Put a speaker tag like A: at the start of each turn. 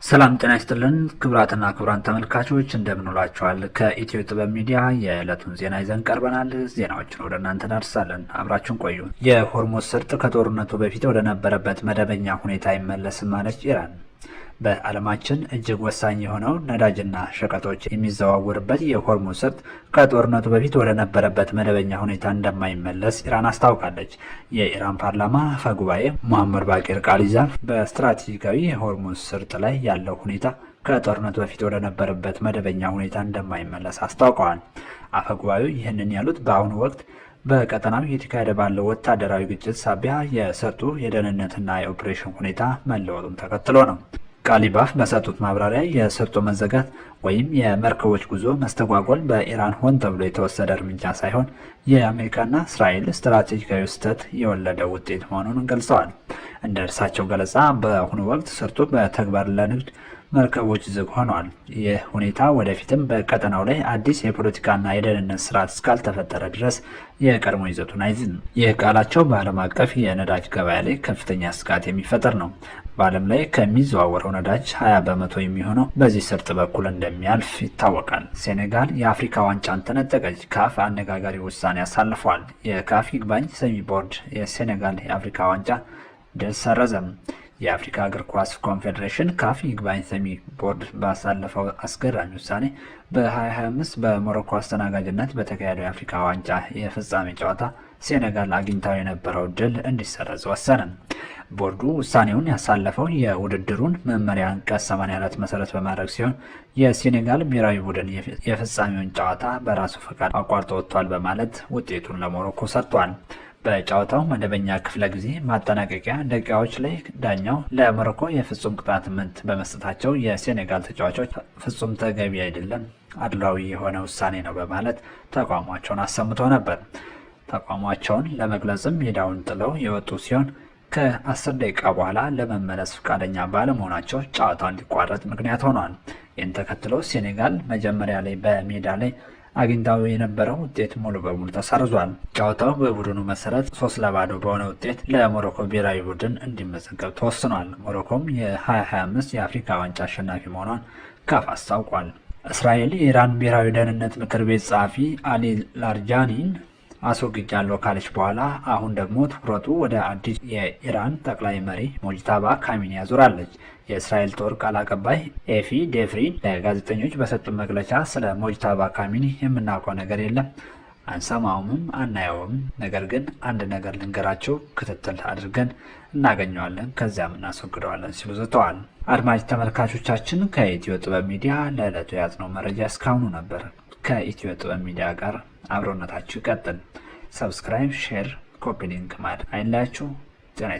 A: ሰላም ጤና ይስጥልን ክቡራትና ክቡራን ተመልካቾች እንደምንውላችኋል። ከኢትዮ ጥበብ ሚዲያ የዕለቱን ዜና ይዘን ቀርበናል። ዜናዎችን ወደ እናንተ እናደርሳለን። አብራችሁን ቆዩ። የሆርሙዝ ሰርጥ ከጦርነቱ በፊት ወደ ነበረበት መደበኛ ሁኔታ አይመለስም አለች ኢራን። በዓለማችን እጅግ ወሳኝ የሆነው ነዳጅና ሸቀጦች የሚዘዋወርበት የሆርሙዝ ሰርጥ ከጦርነቱ በፊት ወደ ነበረበት መደበኛ ሁኔታ እንደማይመለስ ኢራን አስታውቃለች። የኢራን ፓርላማ አፈ ጉባኤ ሙሐመድ ባቂር ቃሊዛፍ በስትራቴጂካዊ የሆርሙዝ ሰርጥ ላይ ያለው ሁኔታ ከጦርነቱ በፊት ወደ ነበረበት መደበኛ ሁኔታ እንደማይመለስ አስታውቀዋል። አፈ ጉባኤው ይህንን ያሉት በአሁኑ ወቅት በቀጠናው እየተካሄደ ባለው ወታደራዊ ግጭት ሳቢያ የሰርጡ የደህንነትና የኦፕሬሽን ሁኔታ መለወጡን ተከትሎ ነው። ቃሊባፍ በሰጡት ማብራሪያ የሰርጡ መዘጋት ወይም የመርከቦች ጉዞ መስተጓጎል በኢራን ሆን ተብሎ የተወሰደ እርምጃ ሳይሆን የአሜሪካና እስራኤል ስትራቴጂካዊ ስህተት የወለደ ውጤት መሆኑን ገልጸዋል። እንደ እርሳቸው ገለጻ በአሁኑ ወቅት ሰርጡ በተግባር ለንግድ መርከቦች ዝግ ሆኗል። ይህ ሁኔታ ወደፊትም በቀጠናው ላይ አዲስ የፖለቲካና የደህንነት ስርዓት እስካልተፈጠረ ድረስ የቀድሞ ይዘቱን አይዝም። ይህ ቃላቸው በዓለም አቀፍ የነዳጅ ገበያ ላይ ከፍተኛ ስጋት የሚፈጠር ነው። በዓለም ላይ ከሚዘዋወረው ነዳጅ 20 በመቶ የሚሆነው በዚህ ሰርጥ በኩል እንደሚያልፍ ይታወቃል። ሴኔጋል የአፍሪካ ዋንጫን ተነጠቀች። ካፍ አነጋጋሪ ውሳኔ አሳልፏል። የካፍ ይግባኝ ሰሚ ቦርድ የሴኔጋል የአፍሪካ ዋንጫ ድል ሰረዘም። የአፍሪካ እግር ኳስ ኮንፌዴሬሽን ካፍ ይግባኝ ሰሚ ቦርድ ባሳለፈው አስገራሚ ውሳኔ በ2025 በሞሮኮ አስተናጋጅነት በተካሄደው የአፍሪካ ዋንጫ የፍጻሜ ጨዋታ ሴኔጋል አግኝታው የነበረው ድል እንዲሰረዝ ወሰነ። ቦርዱ ውሳኔውን ያሳለፈው የውድድሩን መመሪያ አንቀጽ 84 መሰረት በማድረግ ሲሆን የሴኔጋል ብሔራዊ ቡድን የፍጻሜውን ጨዋታ በራሱ ፈቃድ አቋርጦ ወጥቷል በማለት ውጤቱን ለሞሮኮ ሰጥቷል። በጨዋታው መደበኛ ክፍለ ጊዜ ማጠናቀቂያ ደቂቃዎች ላይ ዳኛው ለሞሮኮ የፍጹም ቅጣት ምት በመስጠታቸው የሴኔጋል ተጫዋቾች ፍጹም ተገቢ አይደለም፣ አድሏዊ የሆነ ውሳኔ ነው በማለት ተቃውሟቸውን አሰምተው ነበር። ተቃውሟቸውን ለመግለጽም ሜዳውን ጥለው የወጡ ሲሆን ከ10 ደቂቃ በኋላ ለመመለስ ፈቃደኛ ባለመሆናቸው ጨዋታው እንዲቋረጥ ምክንያት ሆኗል። ይህን ተከትሎ ሴኔጋል መጀመሪያ ላይ በሜዳ ላይ አግኝታው የነበረው ውጤት ሙሉ በሙሉ ተሰርዟል። ጨዋታው በቡድኑ መሰረት 3-0 በሆነ ውጤት ለሞሮኮ ብሔራዊ ቡድን እንዲመዘገብ ተወስኗል። ሞሮኮም የ2025 የአፍሪካ ዋንጫ አሸናፊ መሆኗን ካፍ አስታውቋል። እስራኤል የኢራን ብሔራዊ ደህንነት ምክር ቤት ጸሐፊ አሊ ላርጃኒን አስወግጃለሁ ካለች በኋላ አሁን ደግሞ ትኩረቱ ወደ አዲስ የኢራን ጠቅላይ መሪ ሞጅታባ ካሚኒ ያዞራለች። የእስራኤል ጦር ቃል አቀባይ ኤፊ ዴፍሪን ለጋዜጠኞች በሰጡት መግለጫ ስለ ሞጅታባ ካሚኒ የምናውቀው ነገር የለም፣ አንሰማውምም አናየውም። ነገር ግን አንድ ነገር ልንገራቸው፣ ክትትል አድርገን እናገኘዋለን፣ ከዚያም እናስወግደዋለን ሲሉ ዝተዋል። አድማጭ ተመልካቾቻችን ከኢትዮ ጥበብ ሚዲያ ለዕለቱ የያዝነው መረጃ እስካሁኑ ነበር። ከኢትዮ ጥበብ ሚዲያ ጋር አብሮነታችሁ ይቀጥል። ሰብስክራይብ፣ ሼር፣ ኮፒ ሊንክ ማድረግ አይለያችሁ።